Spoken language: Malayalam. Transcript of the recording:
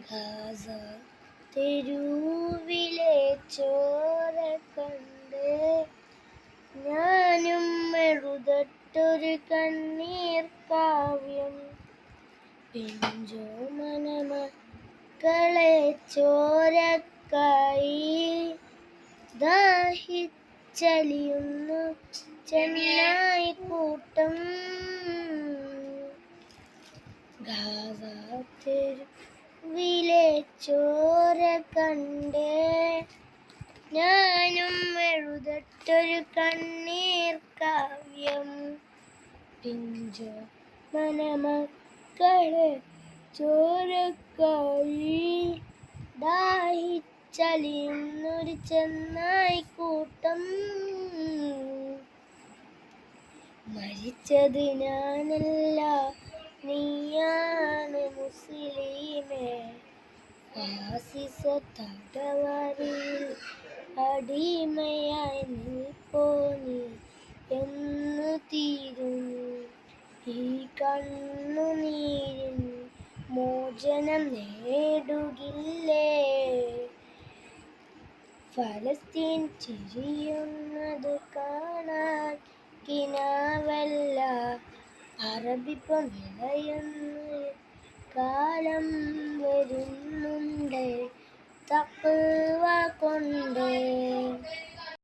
ഗാസ തെരുവിലെ ചോര കണ്ട് ഞാനും എഴുതട്ടൊരു കണ്ണീർ കാവ്യം. പിഞ്ചോ മനമക്കളെ ചോരക്കായി ദാഹിച്ചലിയുന്നു ചെന്നായി കൂട്ടം. ഗാസ തെരുവിലെ ചോര കണ്ട് ഞാനും എഴുതട്ടൊരു കണ്ണീർ കാവ്യം. പിഞ്ചോ മനമക്കളെ ചോരക്കായി ദാഹിച്ചലിയുന്നൊരു ചെന്നായി കൂട്ടം. മരിച്ചത് ഞാനല്ല, നീയാണ് മുസ്ലിമേ. ഫാസിസ തടവറയിൽ അടിമയായി നിൽപ്പോ നീ എന്നു തീരുന്നു ഈ കണ്ണുനീരിൻ മോചനം നേടുകില്ലേ? ഫലസ്തീൻ ചിരിയുന്നത് കാണാൻ കിനാവല്ല, അറബിപ്പം വിളയുന്ന കാലം വരുന്നുണ്ട് തഖ്വ കൊണ്ട്.